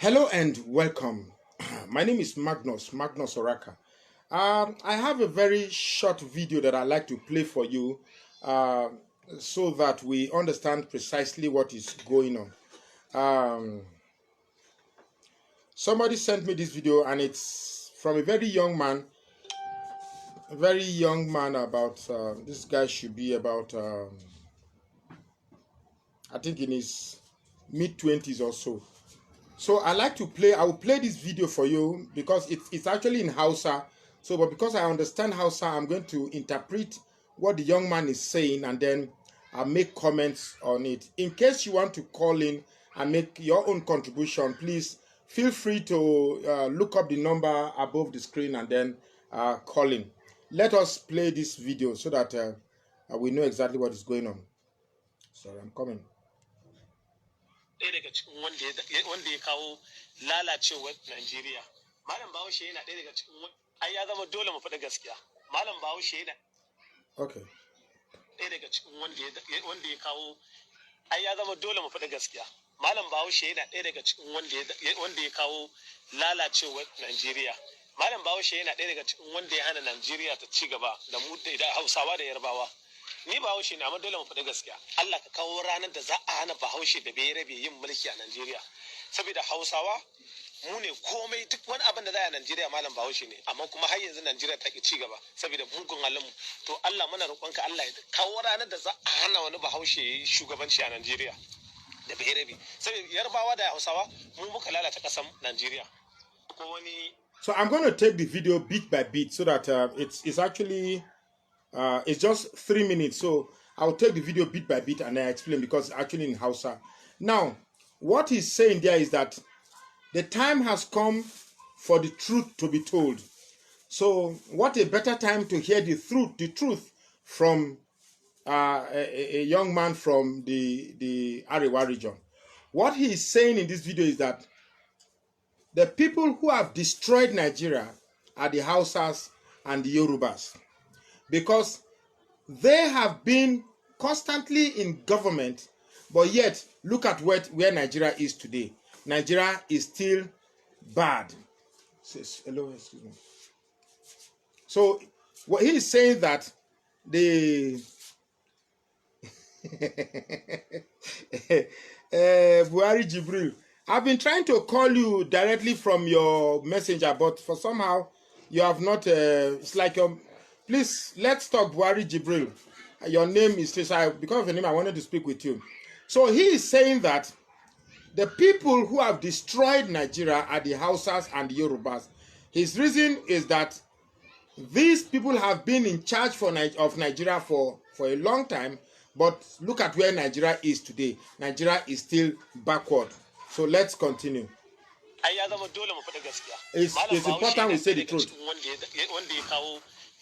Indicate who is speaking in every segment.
Speaker 1: Hello and welcome. My name is Magnus Oraka. I have a very short video that I'd like to play for you uh, so that we understand precisely what is going on. Somebody sent me this video and it's from a very young man. About, this guy should be about, I think in his mid-20s or so. So I will play this video for you because it's actually in Hausa. So, but because I understand Hausa, I'm going to interpret what the young man is saying and then I'll make comments on it. In case you want to call in and make your own contribution, please feel free to look up the number above the screen and then call in. Let us play this video so that we know exactly what is going on. Sorry, I'm coming.
Speaker 2: ɗaya daga cikin wanda ya kawo lalacewar Najeriya. Malam Bahaushe yana ɗaya daga cikin ai ya zama dole mu faɗi gaskiya. Malam Bahaushe yana ɗaya daga cikin wanda ya kawo ai ya zama dole mu faɗi gaskiya. Malam Bahaushe yana ɗaya daga cikin wanda ya kawo lalacewar Najeriya. Malam Bahaushe yana ɗaya daga cikin wanda ya hana Najeriya ta ci gaba da mu da Hausawa da Yarbawa. Ni Bahaushe ne amma dole mu faɗi gaskiya. Allah ka kawo ranar da za a hana Bahaushe da bai rabe yin mulki a Najeriya. Saboda Hausawa mu ne komai duk wani abin da za a Najeriya malam Bahaushe ne amma kuma har yanzu Najeriya ta ki ci gaba saboda mugun halin mu. To Allah muna roƙonka Allah ya kawo ranar da za a hana wani Bahaushe shugabanci a Najeriya da bai rabe. Saboda Yarbawa da Hausawa mu muka lalata ƙasar Najeriya. Ko wani
Speaker 1: So I'm going to take the video bit by bit so that it's actually it's just 3 minutes, so I'll take the video bit by bit and I explain because it's actually in Hausa. Now, what he's saying there is that the time has come for the truth to be told. So, what a better time to hear the truth from a young man from the Arewa region. What he is saying in this video is that the people who have destroyed Nigeria are the Hausas and the Yorubas, because they have been constantly in government, but yet look at where Nigeria is today. Nigeria is still bad. Hello, excuse me. So what he is saying that the Buhari Jibril, I've been trying to call you directly from your messenger, but for somehow you have not. It's like your. Please, let's talk Buhari Jibril. Your name is Trisha. Because of your name, I wanted to speak with you. So he is saying that the people who have destroyed Nigeria are the Hausas and the Yorubas. His reason is that these people have been in charge of Nigeria for a long time, but look at where Nigeria is today. Nigeria is still backward. So let's continue. It's important we say the truth.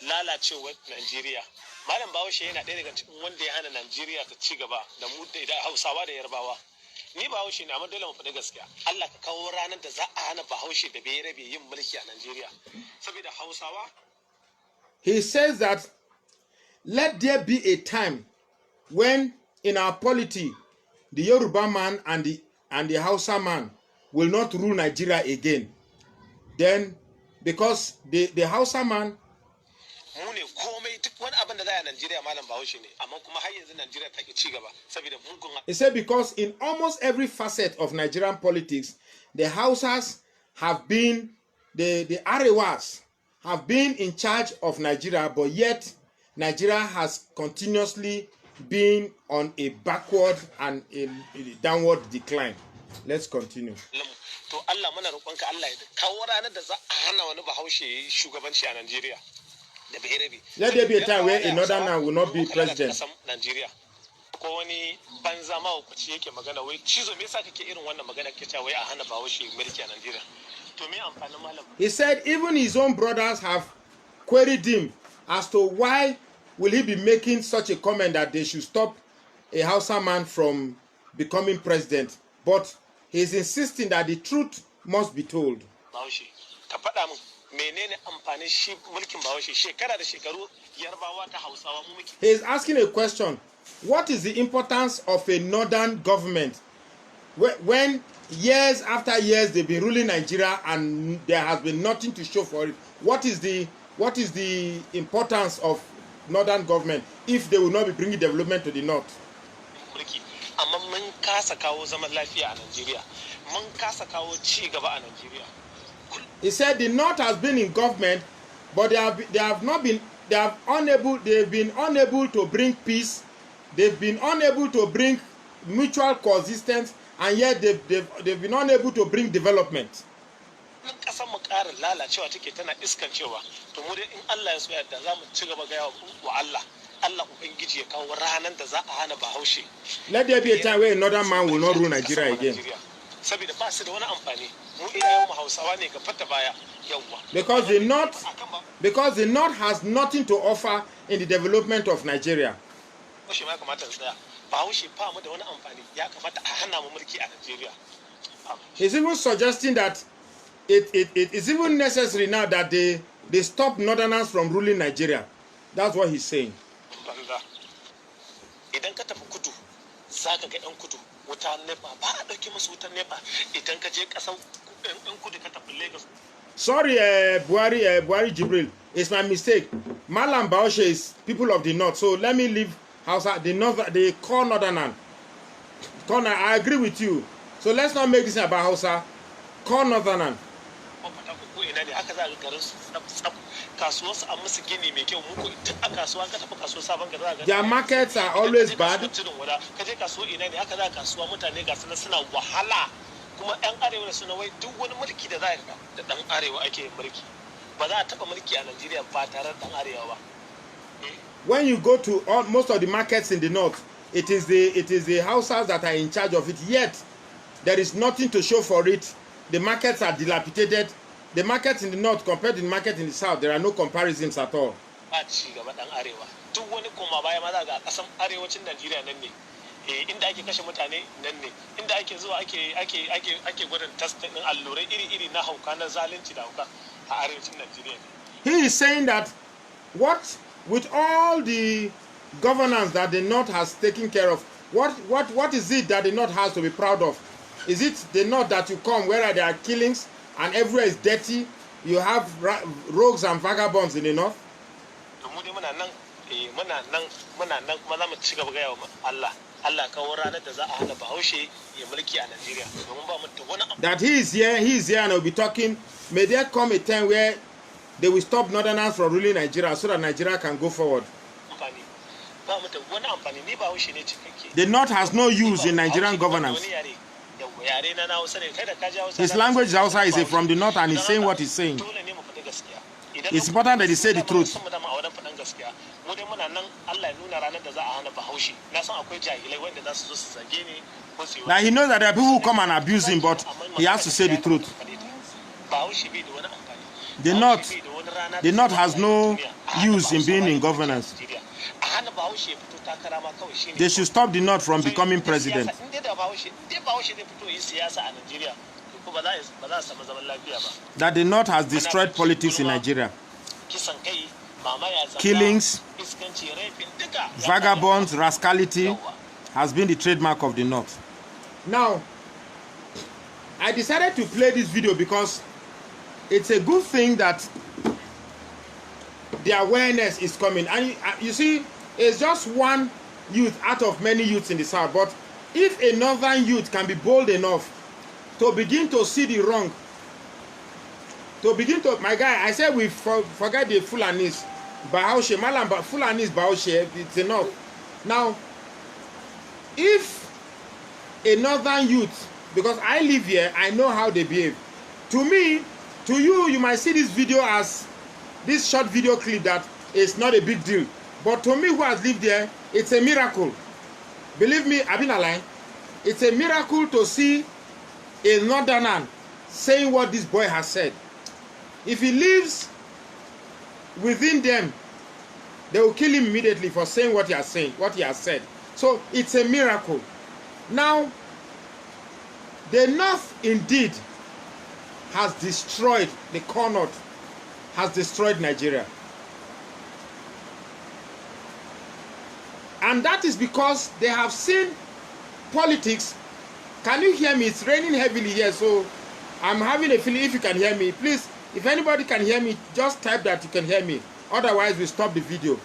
Speaker 2: Lalacewar Najeriya. Malam Bahaushe yana ɗaya daga cikin wanda ya hana Najeriya ta ci gaba da mu da Hausawa da Yarbawa. Ni Bahaushe ne amma dole mu faɗi gaskiya. Allah ka kawo ranar da za a hana Bahaushe da bai rabe yin mulki a Najeriya. Saboda Hausawa.
Speaker 1: He says that let there be a time when in our polity the Yoruba man and the Hausa man will not rule Nigeria again. Then because the Hausa man he said because in almost every facet of Nigerian politics, the Hausas have been, the Arewas have been in charge of Nigeria, but yet Nigeria has continuously been on a backward and a downward decline. Let's continue.
Speaker 2: To Allah muna roƙonka Allah ya kawo ranar da za a hana wani Bahaushe shugabanci a Najeriya.
Speaker 1: Let there be a time where a northern man will not be president.
Speaker 2: Ko wani banza ma hukunci yake magana wai cizo me yasa kake irin wannan magana kake cewa wai a hana Bahaushe mulki a Najeriya. To me amfanin malam.
Speaker 1: He said even his own brothers have queried him as to why will he be making such a comment that they should stop a Hausa man from becoming president. But he is insisting that the truth must be told.
Speaker 2: Bahaushe, ka faɗa min menene amfanin shi mulkin Bahaushe shekara da shekaru Yarbawa ta Hausawa mu muke.
Speaker 1: He is asking a question. What is the importance of a northern government when years after years they've been ruling Nigeria and there has been nothing to show for it, what is the importance of northern government if they will not be bringing development to the north?
Speaker 2: Amma mun kasa kawo zaman lafiya a Nigeria. Mun kasa kawo ci gaba a Nigeria.
Speaker 1: He said the north has been in government, but they've been unable to bring peace. They've been unable to bring mutual coexistence, and yet they've been unable to bring development.
Speaker 2: Mun kasan mu ƙara lalacewa take tana iskancewa. To mu dai in Allah ya so yadda za mu ci gaba ga wa Allah. Allah ubangiji ya kawo ranan da za a hana Bahaushe.
Speaker 1: Let there be a time where another man will not rule Nigeria again.
Speaker 2: Saboda ba su da wani amfani. Mu iyayen mu Hausawa ne ga fata baya yawa.
Speaker 1: Because the north has nothing to offer in the development of Nigeria.
Speaker 2: Bahaushe ma kamata tsaya. Bahaushe fa mu da wani amfani. Ya kamata a hana mu mulki a Nigeria.
Speaker 1: He's even suggesting that it is even necessary now that they stop northerners from ruling Nigeria. That's what he's saying.
Speaker 2: Idan ka tafi kudu zaka ga yan kudu wutan nepa ba a dauke musu wutan nepa idan ka je kasan yan kudu ka tafi Lagos.
Speaker 1: Sorry, Buhari Jibril, it's my mistake. Malam Bahaushe is people of the north, so let me leave Hausa. The north, they call northern. I agree with you. So let's not make this about Hausa. Call northern. Their markets are always bad. When you go to most of the markets in the north, it is the houses that are in charge of it, yet there is nothing to show for it. The markets are dilapidated. The market in the north compared to the market in the south, there are no comparisons at all.
Speaker 2: Inda ake kashe mutane nan ne, inda ake zuwa ake gwadon testin din allurai iri-iri na hauka na zalunci da hauka a arewacin Najeriya.
Speaker 1: He is saying that with all the governance that the north has taken care of, what is it that the north has to be proud of? Is it the north that you come where there are killings and everywhere is dirty? You have rogues and vagabonds in the north? That he is here and will be talking. May there come a time where they will stop northerners from ruling Nigeria so that Nigeria can go forward. The north has no use in Nigerian governance. His language Hausa is from the north and he's saying what he's saying. It's important that he say the truth. Now he knows that there are people who come and abuse him, but he has to say the truth. The north has no use in being in governance. They should stop the north from becoming president. That the north has destroyed politics in Nigeria. Killings, vagabonds, rascality has been the trademark of the north. Now, I decided to play this video because it's a good thing that the awareness is coming. And you see, it's just one youth out of many youths in the south. But if a northern youth can be bold enough to begin to see the wrong, my guy, I said we forget the Fulanis, Bahaushe, Malam, but Fulanis, Bahaushe, it's enough. Now, if a northern youth, because I live here, I know how they behave. To me, to you, you might see this video as this short video clip that is not a big deal. But to me, who has lived there, it's a miracle. Believe me, I've been alive. It's a miracle to see a northerner saying what this boy has said. If he lives within them, they will kill him immediately for saying what he has said. So it's a miracle. Now, the north indeed has destroyed, the core north has destroyed Nigeria. And that is because they have seen politics Can you hear me? It's raining heavily here, so I'm having a feeling if you can hear me. Please, if anybody can hear me, just type that you can hear me. Otherwise, we stop the video.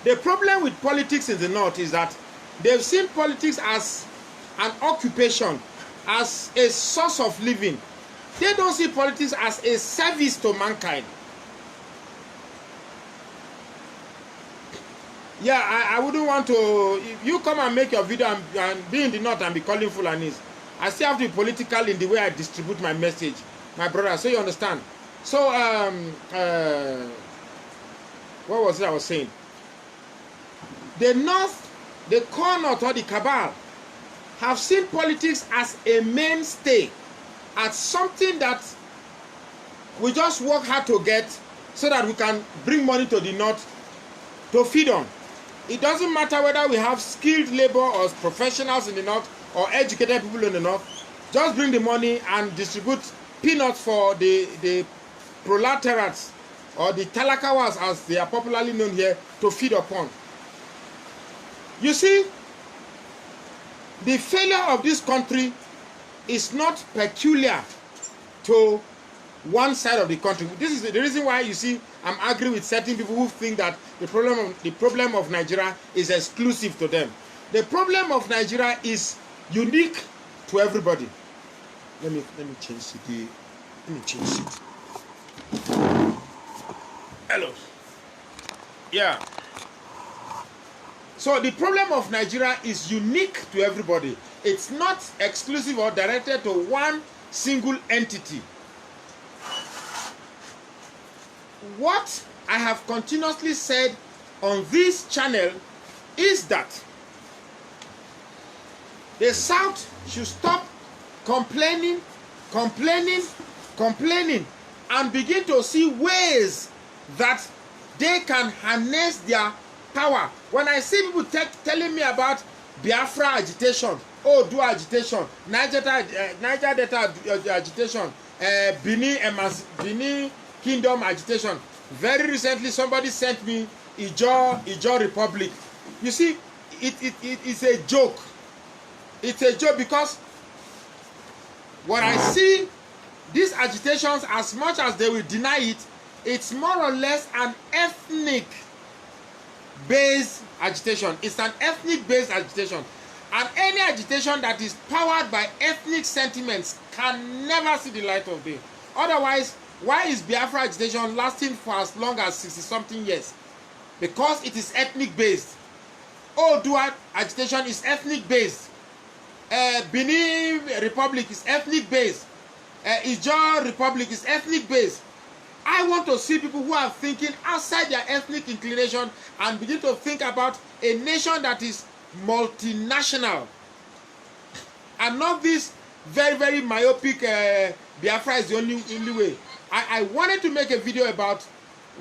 Speaker 1: The problem with politics in the North is that they've seen politics as an occupation, as a source of living. They don't see politics as a service to mankind. Yeah, I wouldn't want to. If you come and make your video and be in the North and be calling Fulanis, I still have to be political in the way I distribute my message, my brother. So you understand. So what was it I was saying? The North, the core North or the cabal, have seen politics as a mainstay, as something that we just work hard to get so that we can bring money to the North to feed on. It doesn't matter whether we have skilled labor or professionals in the North or educated people in the North. Just bring the money and distribute peanuts for the proletariats or the talakawas, as they are popularly known here, to feed upon. You see, the failure of this country is not peculiar to one side of the country. This is the reason why you see I'm arguing with certain people who think that the problem of Nigeria is exclusive to them. The problem of Nigeria is unique to everybody. Let me change it. Let me change it. Hello. Yeah. So the problem of Nigeria is unique to everybody. It's not exclusive or directed to one single entity. What I have continuously said on this channel is that the South should stop complaining, and begin to see ways that they can harness their power. When I see people telling me about Biafra agitation, Odu agitation, Niger Delta agitation, Benin Kingdom agitation. Very recently, somebody sent me Ijaw Republic. You see, it's a joke. It's a joke because what I see, these agitations, as much as they will deny it, it's more or less an ethnic-based agitation. It's an ethnic-based agitation. And any agitation that is powered by ethnic sentiments can never see the light of day. Otherwise, why is Biafra agitation lasting for as long as 60-something years? Because it is ethnic-based. Odua agitation is ethnic-based. Benin Republic is ethnic-based. Ijaw Republic is ethnic-based. I want to see people who are thinking outside their ethnic inclination and begin to think about a nation that is multinational. And not this very, very myopic Biafra is the only way. I wanted to make a video about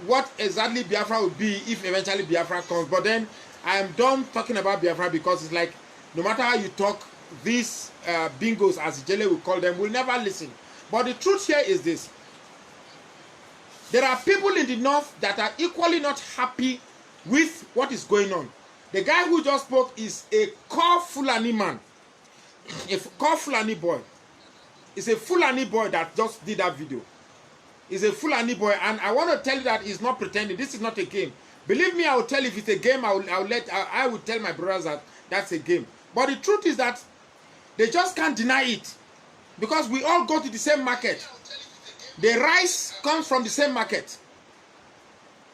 Speaker 1: what exactly Biafra would be if eventually Biafra comes. But then I am done talking about Biafra because it's like no matter how you talk, these bingos, as Jele will call them, will never listen. But the truth here is this. There are people in the North that are equally not happy with what is going on. The guy who just spoke is a core Fulani man. A core Fulani boy. It's a Fulani boy that just did that video. He's a Fulani boy, and I want to tell you that he's not pretending. This is not a game. Believe me, I will tell if it's a game. I will tell my brothers that that's a game. But the truth is that they just can't deny it, because we all go to the same market. The rice comes from the same market.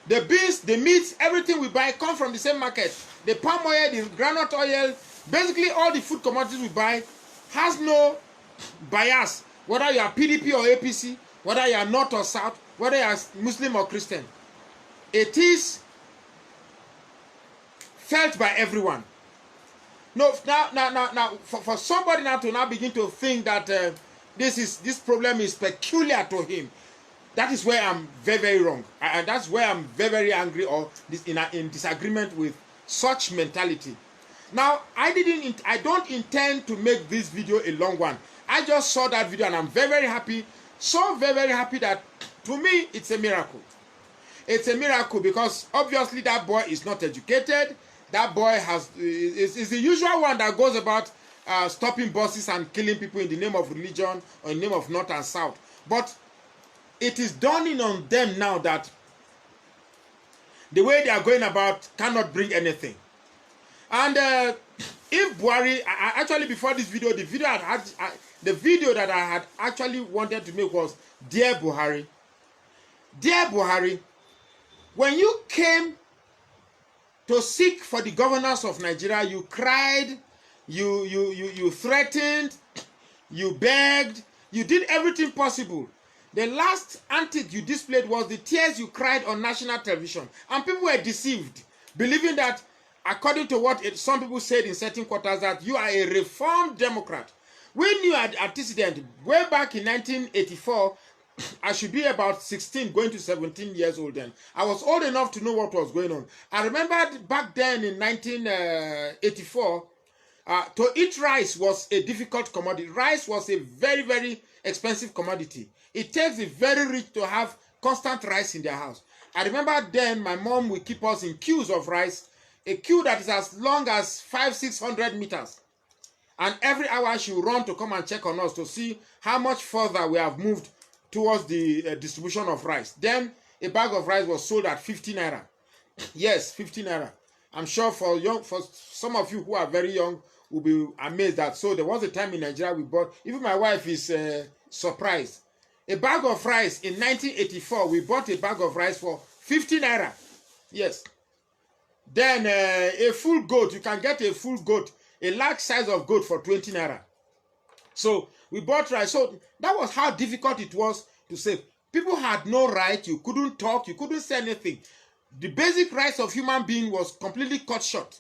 Speaker 1: The beans, the meat, everything we buy comes from the same market. The palm oil, the groundnut oil, basically all the food commodities we buy has no bias, whether you are PDP or APC, whether you are North or South, whether you are Muslim or Christian. It is felt by everyone. No, now, for somebody now to now begin to think that this problem is peculiar to him, that is where I'm very, very wrong, and that's where I'm very, very angry or in disagreement with such mentality. Now, I don't intend to make this video a long one. I just saw that video and I'm very, very happy. So very, very happy that, to me, it's a miracle. It's a miracle because obviously that boy is not educated. That boy is the usual one that goes about stopping buses and killing people in the name of religion or in the name of North and South. But it is dawning on them now that the way they are going about cannot bring anything. And if Buhari, actually before this video, the video that I had actually wanted to make was, Dear Buhari, when you came to seek for the governance of Nigeria, you cried, you threatened, you begged, you did everything possible. The last antic you displayed was the tears you cried on national television. And people were deceived, believing that, according to what some people said in certain quarters, that you are a reformed Democrat. We knew at antecedent, way back in 1984, I should be about 16, going to 17 years old then. I was old enough to know what was going on. I remember back then in 1984, to eat rice was a difficult commodity. Rice was a very, very expensive commodity. It takes the very rich to have constant rice in their house. I remember then my mom would keep us in queues of rice, a queue that is as long as 500-600 meters. And every hour she would run to come and check on us to see how much further we have moved towards the distribution of rice. Then a bag of rice was sold at 50 naira. Yes, 50 naira. I'm sure for some of you who are very young will be amazed that. So there was a time in Nigeria we bought, even my wife is surprised. A bag of rice in 1984, we bought a bag of rice for 50 naira. Yes. Then a full goat, you can get a full goat, a large size of goat for 20 naira. So we bought rice. So that was how difficult it was to save. People had no right. You couldn't talk. You couldn't say anything. The basic rights of human being was completely cut short.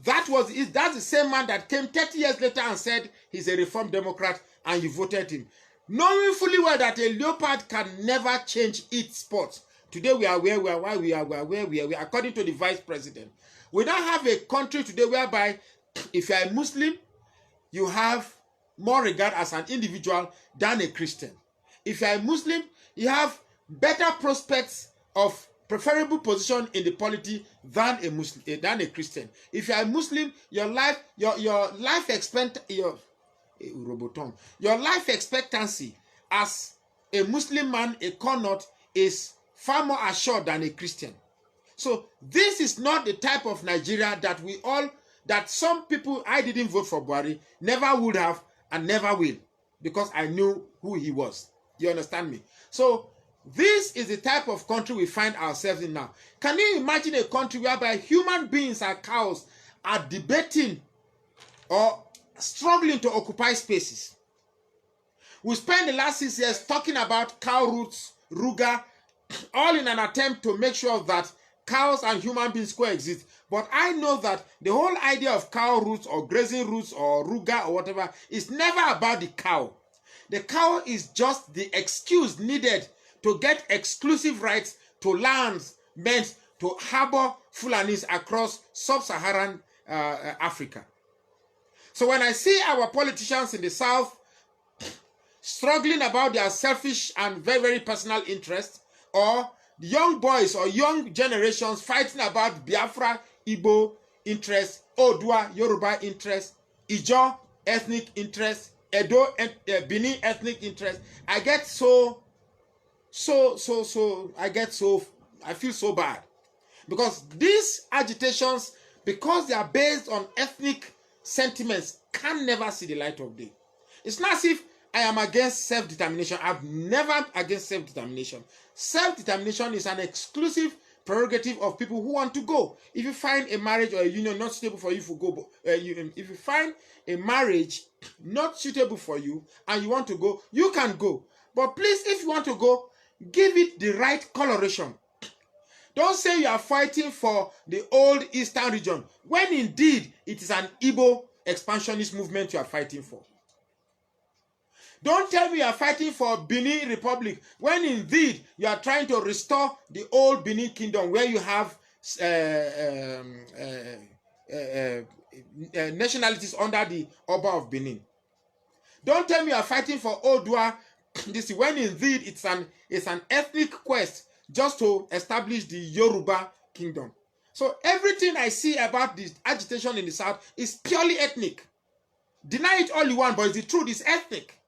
Speaker 1: That's the same man that came 30 years later and said he's a reformed Democrat and you voted him. Knowing fully well that a leopard can never change its spots. Today we are where we are, why we are where we are, according to the vice president. We now have a country today whereby if you are a Muslim, you have more regard as an individual than a Christian. If you are a Muslim, you have better prospects of preferable position in the polity than a Muslim, than a Christian. If you are a Muslim, your life expectancy as a Muslim man, a convert, is far more assured than a Christian. So this is not the type of Nigeria that some people, I didn't vote for Buhari, never would have and never will, because I knew who he was. You understand me? So this is the type of country we find ourselves in now. Can you imagine a country whereby human beings and cows are debating or struggling to occupy spaces? We spent the last 6 years talking about cow roots, ruga, all in an attempt to make sure that cows and human beings coexist. But I know that the whole idea of cow roots or grazing roots or ruga or whatever is never about the cow. The cow is just the excuse needed to get exclusive rights to lands meant to harbor Fulanis across sub-Saharan Africa. So when I see our politicians in the South struggling about their selfish and very, very personal interests, or the young boys or young generations fighting about Biafra, Igbo interests, Odua, Yoruba interests, Ijo ethnic interests, Edo, Benin ethnic interests, I feel so bad. Because these agitations, because they are based on ethnic sentiments, can never see the light of day. It's not as if I am against self-determination. I'm never against self-determination. Self-determination is an exclusive prerogative of people who want to go. If you find a marriage or a union not suitable for you to go, if you find a marriage not suitable for you and you want to go, you can go. But please, if you want to go, give it the right coloration. Don't say you are fighting for the old Eastern region, when indeed it is an Igbo expansionist movement you are fighting for. Don't tell me you are fighting for Benin Republic, when indeed you are trying to restore the old Benin Kingdom, where you have nationalities under the Oba of Benin. Don't tell me you are fighting for Odua, this, when indeed it's an ethnic quest just to establish the Yoruba kingdom. So everything I see about this agitation in the South is purely ethnic. Deny it all you want, but it's the truth. It's ethnic.